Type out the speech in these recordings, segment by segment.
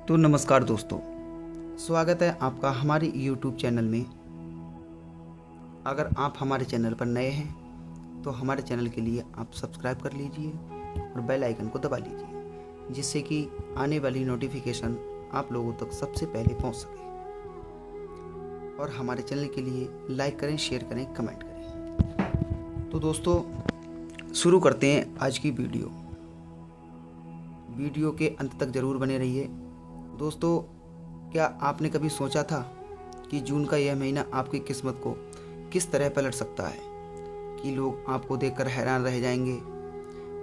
तो नमस्कार दोस्तों, स्वागत है आपका हमारे YouTube चैनल में। अगर आप हमारे चैनल पर नए हैं तो हमारे चैनल के लिए आप सब्सक्राइब कर लीजिए और बेल आइकन को दबा लीजिए, जिससे कि आने वाली नोटिफिकेशन आप लोगों तक सबसे पहले पहुंच सके। और हमारे चैनल के लिए लाइक करें, शेयर करें, कमेंट करें। तो दोस्तों, शुरू करते हैं आज की वीडियो के अंत तक ज़रूर बने रहिए। दोस्तों, क्या आपने कभी सोचा था कि जून का यह महीना आपकी किस्मत को किस तरह पलट सकता है कि लोग आपको देखकर हैरान रह जाएंगे।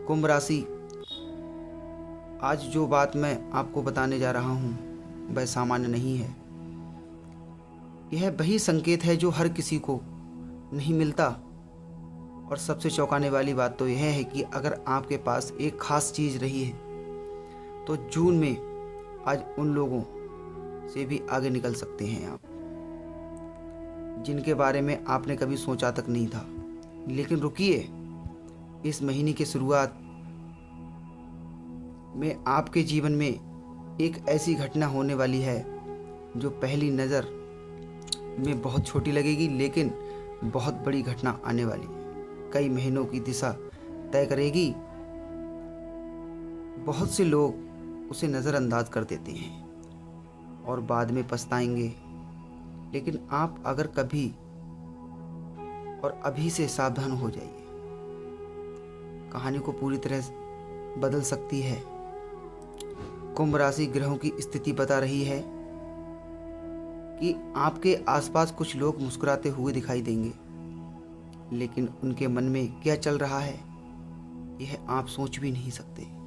कुंभ राशि, आज जो बात मैं आपको बताने जा रहा हूँ वह सामान्य नहीं है। यह वही संकेत है जो हर किसी को नहीं मिलता। और सबसे चौंकाने वाली बात तो यह है कि अगर आपके पास एक खास चीज़ रही है तो जून में आज उन लोगों से भी आगे निकल सकते हैं आप, जिनके बारे में आपने कभी सोचा तक नहीं था। लेकिन रुकिए, इस महीने की शुरुआत में आपके जीवन में एक ऐसी घटना होने वाली है जो पहली नज़र में बहुत छोटी लगेगी, लेकिन बहुत बड़ी घटना आने वाली है। कई महीनों की दिशा तय करेगी। बहुत से लोग उसे नज़रअंदाज कर देते हैं और बाद में पछताएंगे। लेकिन आप अगर कभी और अभी से सावधान हो जाइए, कहानी को पूरी तरह बदल सकती है। कुंभ राशि ग्रहों की स्थिति बता रही है कि आपके आसपास कुछ लोग मुस्कुराते हुए दिखाई देंगे, लेकिन उनके मन में क्या चल रहा है यह आप सोच भी नहीं सकते।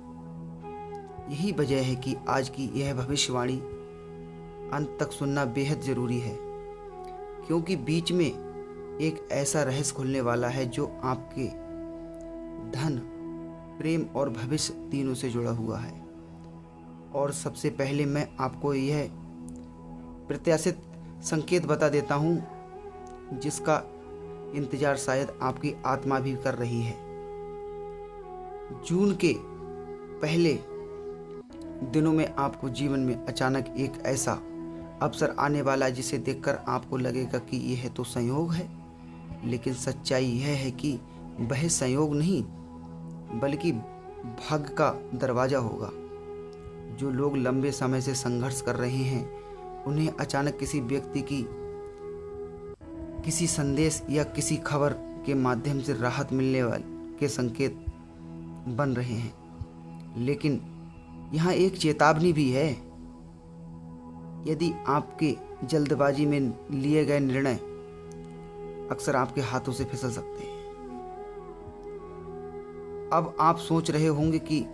यही वजह है कि आज की यह भविष्यवाणी अंत तक सुनना बेहद ज़रूरी है, क्योंकि बीच में एक ऐसा रहस्य खुलने वाला है जो आपके धन, प्रेम और भविष्य तीनों से जुड़ा हुआ है। और सबसे पहले मैं आपको यह प्रत्याशित संकेत बता देता हूँ, जिसका इंतज़ार शायद आपकी आत्मा भी कर रही है। जून के पहले दिनों में आपको जीवन में अचानक एक ऐसा अवसर आने वाला है जिसे देखकर आपको लगेगा कि यह तो संयोग है। लेकिन सच्चाई यह है कि वह संयोग नहीं बल्कि भाग्य का दरवाज़ा होगा। जो लोग लंबे समय से संघर्ष कर रहे हैं उन्हें अचानक किसी व्यक्ति की किसी संदेश या किसी खबर के माध्यम से राहत मिलने वाले के संकेत बन रहे हैं। लेकिन यहाँ एक चेतावनी भी है। यदि आपके जल्दबाजी में लिए गए निर्णय अक्सर आपके हाथों से फिसल सकते हैं। अब आप सोच रहे होंगे कि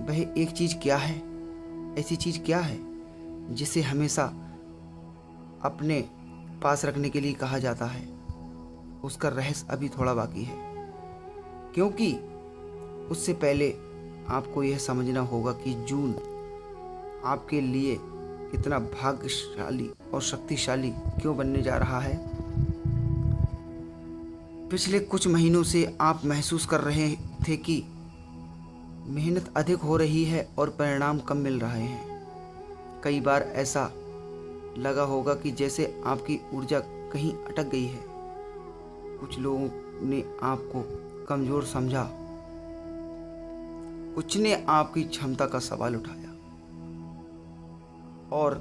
वह एक चीज़ क्या है, ऐसी चीज़ क्या है जिसे हमेशा अपने पास रखने के लिए कहा जाता है। उसका रहस्य अभी थोड़ा बाकी है, क्योंकि उससे पहले आपको यह समझना होगा कि जून आपके लिए इतना भाग्यशाली और शक्तिशाली क्यों बनने जा रहा है। पिछले कुछ महीनों से आप महसूस कर रहे थे कि मेहनत अधिक हो रही है और परिणाम कम मिल रहे हैं। कई बार ऐसा लगा होगा कि जैसे आपकी ऊर्जा कहीं अटक गई है। कुछ लोगों ने आपको कमज़ोर समझा, कुछ ने आपकी क्षमता का सवाल उठाया और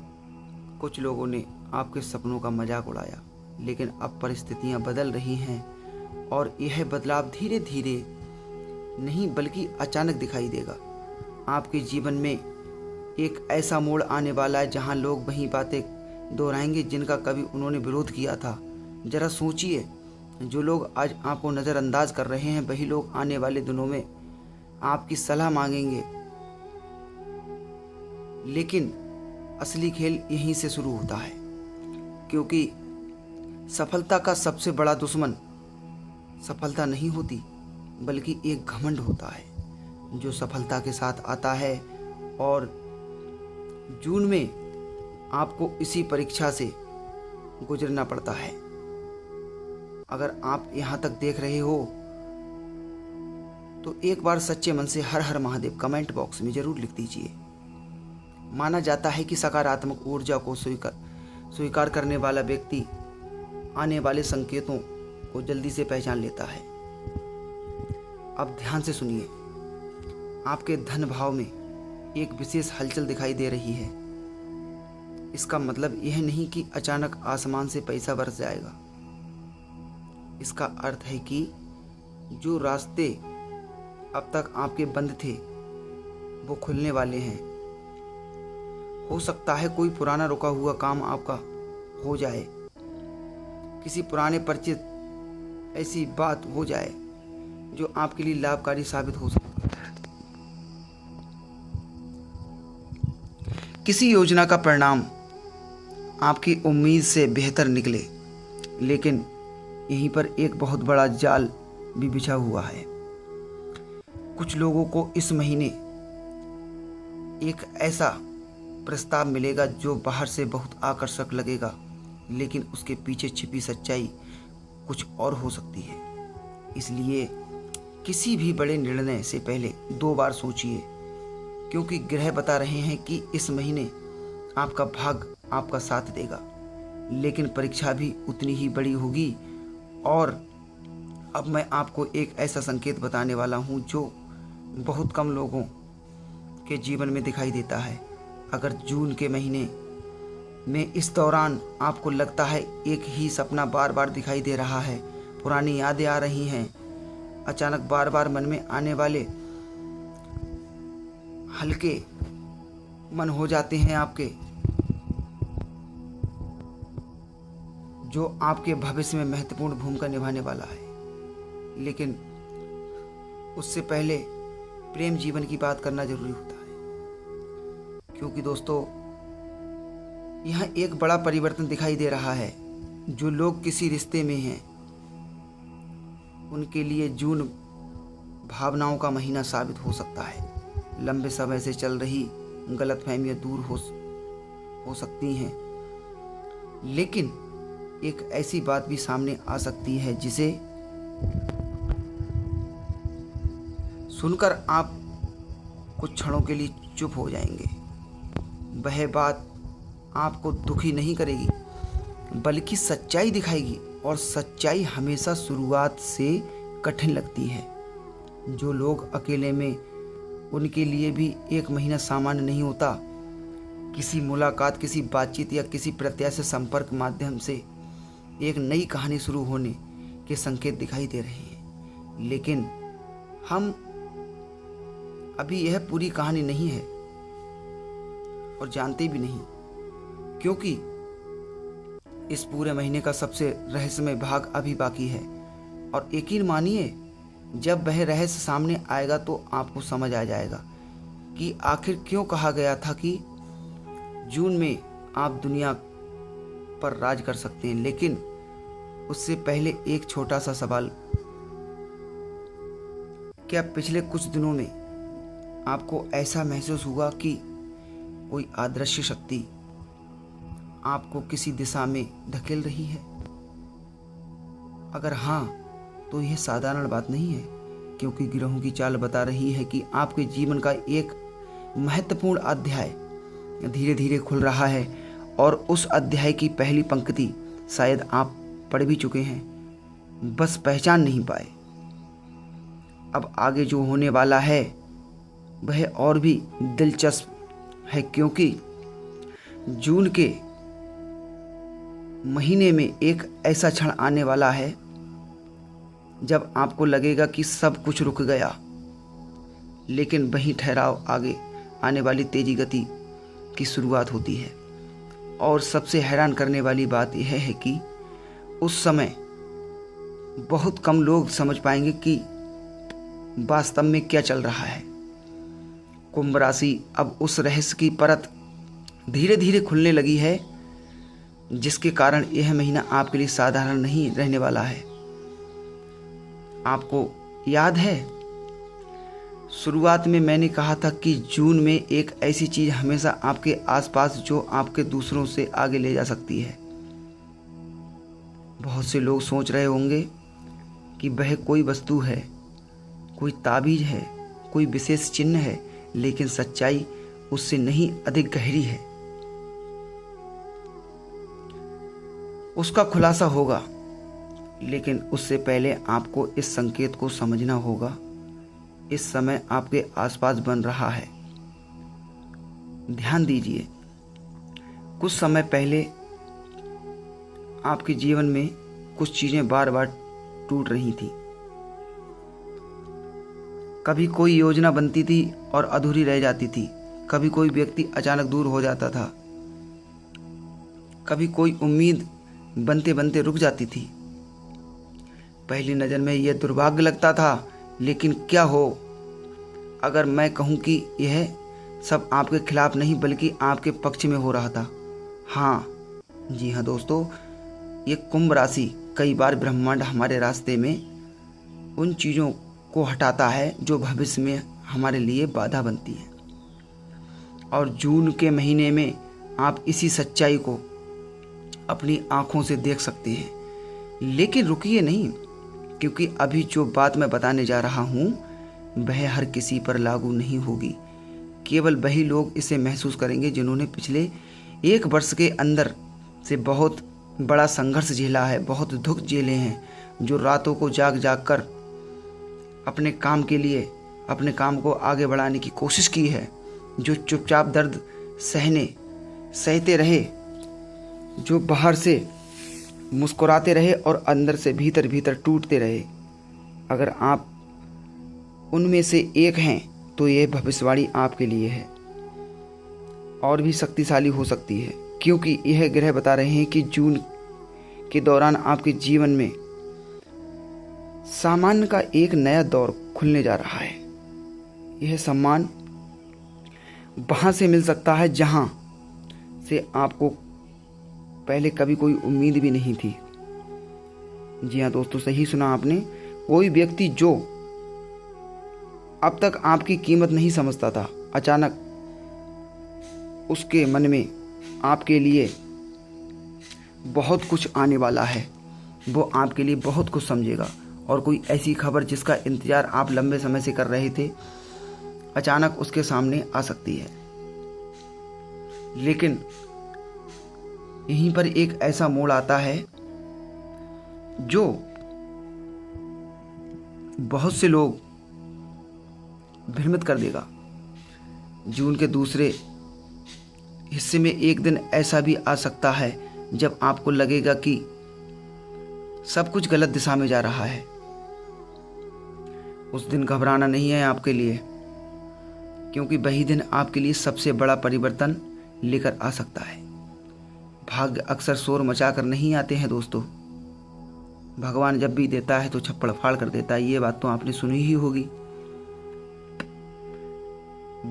कुछ लोगों ने आपके सपनों का मजाक उड़ाया। लेकिन अब परिस्थितियां बदल रही हैं और यह बदलाव धीरे धीरे नहीं बल्कि अचानक दिखाई देगा। आपके जीवन में एक ऐसा मोड़ आने वाला है जहां लोग वही बातें दोहराएंगे जिनका कभी उन्होंने विरोध किया था। जरा सोचिए, जो लोग आज आपको नज़रअंदाज कर रहे हैं वही लोग आने वाले दिनों में आपकी सलाह मांगेंगे। लेकिन असली खेल यहीं से शुरू होता है, क्योंकि सफलता का सबसे बड़ा दुश्मन सफलता नहीं होती बल्कि एक घमंड होता है जो सफलता के साथ आता है। और जून में आपको इसी परीक्षा से गुजरना पड़ता है। अगर आप यहाँ तक देख रहे हो तो एक बार सच्चे मन से हर हर महादेव कमेंट बॉक्स में ज़रूर लिख दीजिए। माना जाता है कि सकारात्मक ऊर्जा को स्वीकार करने वाला व्यक्ति आने वाले संकेतों को जल्दी से पहचान लेता है। अब ध्यान से सुनिए, आपके धन भाव में एक विशेष हलचल दिखाई दे रही है। इसका मतलब यह नहीं कि अचानक आसमान से पैसा बरस जाएगा। इसका अर्थ है कि जो रास्ते अब तक आपके बंद थे वो खुलने वाले हैं। हो सकता है कोई पुराना रुका हुआ काम आपका हो जाए, किसी पुराने परिचित ऐसी बात हो जाए जो आपके लिए लाभकारी साबित हो सकती है। किसी योजना का परिणाम आपकी उम्मीद से बेहतर निकले, लेकिन यहीं पर एक बहुत बड़ा जाल भी बिछा हुआ है। कुछ लोगों को इस महीने एक ऐसा प्रस्ताव मिलेगा जो बाहर से बहुत आकर्षक लगेगा, लेकिन उसके पीछे छिपी सच्चाई कुछ और हो सकती है। इसलिए किसी भी बड़े निर्णय से पहले 2 बार सोचिए, क्योंकि ग्रह बता रहे हैं कि इस महीने आपका भाग्य आपका साथ देगा, लेकिन परीक्षा भी उतनी ही बड़ी होगी। और अब मैं आपको एक ऐसा संकेत बताने वाला हूँ जो बहुत कम लोगों के जीवन में दिखाई देता है। अगर जून के महीने में इस दौरान आपको लगता है एक ही सपना बार बार दिखाई दे रहा है, पुरानी यादें आ रही हैं, अचानक बार बार मन में आने वाले हल्के मन हो जाते हैं आपके, जो आपके भविष्य में महत्वपूर्ण भूमिका निभाने वाला है। लेकिन उससे पहले प्रेम जीवन की बात करना जरूरी होता है, क्योंकि दोस्तों यहाँ एक बड़ा परिवर्तन दिखाई दे रहा है। जो लोग किसी रिश्ते में हैं उनके लिए जून भावनाओं का महीना साबित हो सकता है। लंबे समय से चल रही गलतफहमियां दूर हो सकती हैं, लेकिन एक ऐसी बात भी सामने आ सकती है जिसे सुनकर आप कुछ क्षणों के लिए चुप हो जाएंगे। वह बात आपको दुखी नहीं करेगी, बल्कि सच्चाई दिखाएगी, और सच्चाई हमेशा शुरुआत से कठिन लगती है। जो लोग अकेले में, उनके लिए भी एक महीना सामान्य नहीं होता। किसी मुलाकात, किसी बातचीत या किसी प्रत्याशित संपर्क माध्यम से एक नई कहानी शुरू होने के संकेत दिखाई दे रहे हैं, लेकिन हम अभी यह पूरी कहानी नहीं है और जानते भी नहीं, क्योंकि इस पूरे महीने का सबसे रहस्यमय भाग अभी बाकी है। और यकीन मानिए, जब वह रहस्य सामने आएगा तो आपको समझ आ जाएगा कि आखिर क्यों कहा गया था कि जून में आप दुनिया पर राज कर सकते हैं। लेकिन उससे पहले एक छोटा सा सवाल, क्या पिछले कुछ दिनों में आपको ऐसा महसूस हुआ कि कोई अदृश्य शक्ति आपको किसी दिशा में धकेल रही है? अगर हाँ, तो यह साधारण बात नहीं है, क्योंकि ग्रहों की चाल बता रही है कि आपके जीवन का एक महत्वपूर्ण अध्याय धीरे धीरे खुल रहा है। और उस अध्याय की पहली पंक्ति शायद आप पढ़ भी चुके हैं, बस पहचान नहीं पाए। अब आगे जो होने वाला है वह और भी दिलचस्प है, क्योंकि जून के महीने में एक ऐसा क्षण आने वाला है जब आपको लगेगा कि सब कुछ रुक गया, लेकिन वही ठहराव आगे आने वाली तेजी गति की शुरुआत होती है। और सबसे हैरान करने वाली बात यह है कि उस समय बहुत कम लोग समझ पाएंगे कि वास्तव में क्या चल रहा है। कुंभ राशि अब उस रहस्य की परत धीरे धीरे खुलने लगी है, जिसके कारण यह महीना आपके लिए साधारण नहीं रहने वाला है। आपको याद है, शुरुआत में मैंने कहा था कि जून में एक ऐसी चीज हमेशा आपके आसपास जो आपके दूसरों से आगे ले जा सकती है। बहुत से लोग सोच रहे होंगे कि वह कोई वस्तु है, कोई ताबीज है, कोई विशेष चिन्ह है, लेकिन सच्चाई उससे नहीं अधिक गहरी है। उसका खुलासा होगा, लेकिन उससे पहले आपको इस संकेत को समझना होगा। इस समय आपके आसपास बन रहा है। ध्यान दीजिए, कुछ समय पहले आपके जीवन में कुछ चीजें बार बार टूट रही थी। कभी कोई योजना बनती थी और अधूरी रह जाती थी। कभी कोई व्यक्ति अचानक दूर हो जाता था। कभी कोई उम्मीद बनते बनते रुक जाती थी। पहली नज़र में यह दुर्भाग्य लगता था, लेकिन क्या हो अगर मैं कहूँ कि यह सब आपके खिलाफ नहीं बल्कि आपके पक्ष में हो रहा था। हाँ, जी हाँ दोस्तों, ये कुंभ राशि कई बार ब्रह्मांड हमारे रास्ते में उन चीज़ों को हटाता है जो भविष्य में हमारे लिए बाधा बनती है। और जून के महीने में आप इसी सच्चाई को अपनी आंखों से देख सकते हैं। लेकिन रुकिए नहीं, क्योंकि अभी जो बात मैं बताने जा रहा हूँ वह हर किसी पर लागू नहीं होगी। केवल वही लोग इसे महसूस करेंगे जिन्होंने पिछले 1 वर्ष के अंदर से बहुत बड़ा संघर्ष झेला है, बहुत दुख झेले हैं, जो रातों को जाग जाग कर अपने काम के लिए अपने काम को आगे बढ़ाने की कोशिश की है, जो चुपचाप दर्द सहते रहे, जो बाहर से मुस्कुराते रहे और अंदर से भीतर भीतर टूटते रहे। अगर आप उनमें से एक हैं तो यह भविष्यवाणी आपके लिए है, और भी शक्तिशाली हो सकती है, क्योंकि यह ग्रह बता रहे हैं कि जून के दौरान आपके जीवन में सामान्य का एक नया दौर खुलने जा रहा है। यह सम्मान वहाँ से मिल सकता है जहाँ से आपको पहले कभी कोई उम्मीद भी नहीं थी। जी हाँ दोस्तों, सही सुना आपने। कोई व्यक्ति जो अब तक आपकी कीमत नहीं समझता था, अचानक उसके मन में आपके लिए बहुत कुछ आने वाला है। वो आपके लिए बहुत कुछ समझेगा, और कोई ऐसी खबर जिसका इंतज़ार आप लंबे समय से कर रहे थे अचानक उसके सामने आ सकती है। लेकिन यहीं पर एक ऐसा मोड़ आता है जो बहुत से लोग भ्रमित कर देगा। जून के दूसरे हिस्से में एक दिन ऐसा भी आ सकता है जब आपको लगेगा कि सब कुछ गलत दिशा में जा रहा है। उस दिन घबराना नहीं है आपके लिए, क्योंकि वही दिन आपके लिए सबसे बड़ा परिवर्तन लेकर आ सकता है। भाग्य अक्सर शोर मचाकर नहीं आते हैं दोस्तों। भगवान जब भी देता है तो छप्पड़ फाड़ कर देता है। ये बात तो आपने सुनी ही होगी।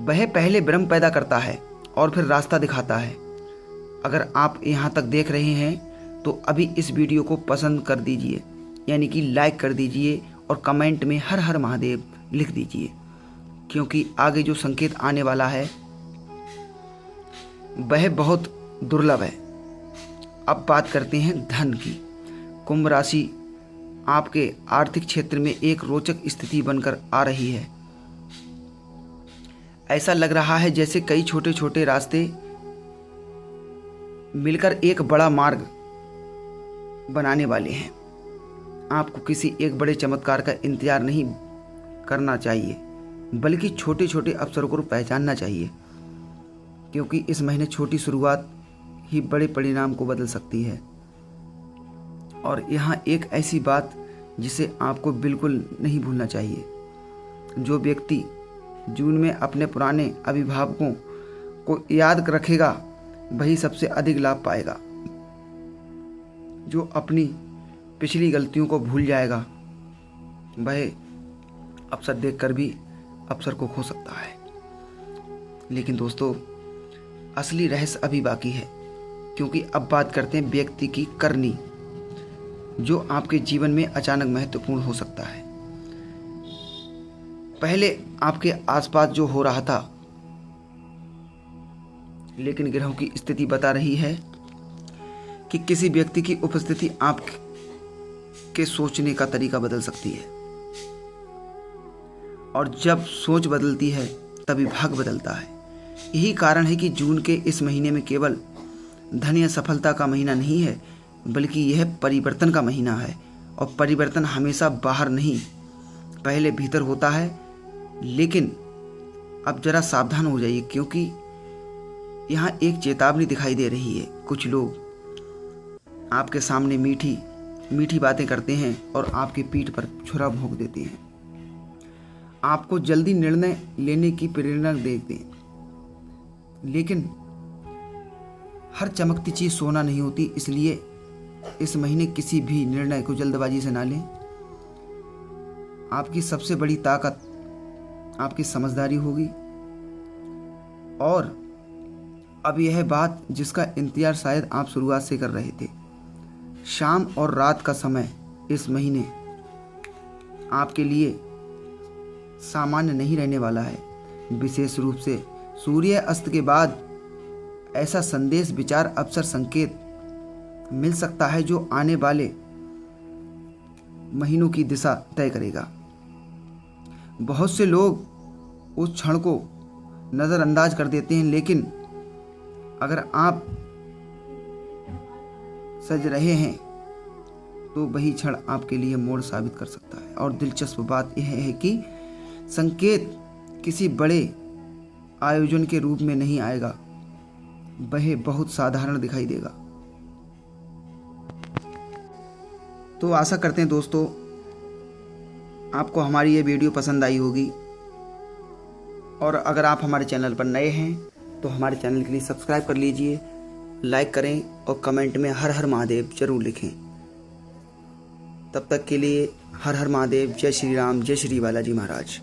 वह पहले भ्रम पैदा करता है और फिर रास्ता दिखाता है। अगर आप यहाँ तक देख रहे हैं तो अभी इस वीडियो को पसंद कर दीजिए, यानी कि लाइक कर दीजिए, और कमेंट में हर हर महादेव लिख दीजिए, क्योंकि आगे जो संकेत आने वाला है वह बहुत दुर्लभ है। अब बात करते हैं धन की। कुंभ राशि आपके आर्थिक क्षेत्र में एक रोचक स्थिति बनकर आ रही है। ऐसा लग रहा है जैसे कई छोटे छोटे रास्ते मिलकर एक बड़ा मार्ग बनाने वाले हैं। आपको किसी एक बड़े चमत्कार का इंतजार नहीं करना चाहिए, बल्कि छोटे छोटे अवसरों को पहचानना चाहिए, क्योंकि इस महीने छोटी शुरुआत ही बड़े परिणाम को बदल सकती है। और यहाँ एक ऐसी बात जिसे आपको बिल्कुल नहीं भूलना चाहिए। जो व्यक्ति जून में अपने पुराने अभिभावकों को याद रखेगा वही सबसे अधिक लाभ पाएगा। जो अपनी पिछली गलतियों को भूल जाएगा वह अवसर देखकर भी अवसर को खो सकता है। लेकिन दोस्तों, असली रहस्य अभी बाकी है, क्योंकि अब बात करते हैं व्यक्ति की करनी, जो आपके जीवन में अचानक महत्वपूर्ण हो सकता है। पहले आपके आसपास जो हो रहा था, लेकिन ग्रहों की स्थिति बता रही है कि किसी व्यक्ति की उपस्थिति आपके सोचने का तरीका बदल सकती है, और जब सोच बदलती है तभी भाग्य बदलता है। यही कारण है कि जून के इस महीने में केवल धन या सफलता का महीना नहीं है, बल्कि यह परिवर्तन का महीना है। और परिवर्तन हमेशा बाहर नहीं, पहले भीतर होता है। लेकिन अब जरा सावधान हो जाइए, क्योंकि यहाँ एक चेतावनी दिखाई दे रही है। कुछ लोग आपके सामने मीठी मीठी बातें करते हैं और आपकी पीठ पर छुरा भोंक देते हैं, आपको जल्दी निर्णय लेने की प्रेरणा देते हैं। लेकिन हर चमकती चीज़ सोना नहीं होती, इसलिए इस महीने किसी भी निर्णय को जल्दबाजी से ना लें। आपकी सबसे बड़ी ताकत आपकी समझदारी होगी। और अब यह बात जिसका इंतजार शायद आप शुरुआत से कर रहे थे, शाम और रात का समय इस महीने आपके लिए सामान्य नहीं रहने वाला है। विशेष रूप से सूर्य अस्त के बाद ऐसा संदेश, विचार, अवसर, संकेत मिल सकता है जो आने वाले महीनों की दिशा तय करेगा। बहुत से लोग उस क्षण को नज़रअंदाज कर देते हैं, लेकिन अगर आप सज रहे हैं तो वही क्षण आपके लिए मोड़ साबित कर सकता है। और दिलचस्प बात यह है कि संकेत किसी बड़े आयोजन के रूप में नहीं आएगा, वह बहुत साधारण दिखाई देगा। तो आशा करते हैं दोस्तों आपको हमारी ये वीडियो पसंद आई होगी। और अगर आप हमारे चैनल पर नए हैं तो हमारे चैनल के लिए सब्सक्राइब कर लीजिए, लाइक करें और कमेंट में हर हर महादेव जरूर लिखें। तब तक के लिए हर हर महादेव, जय श्री राम, जय श्री बालाजी महाराज।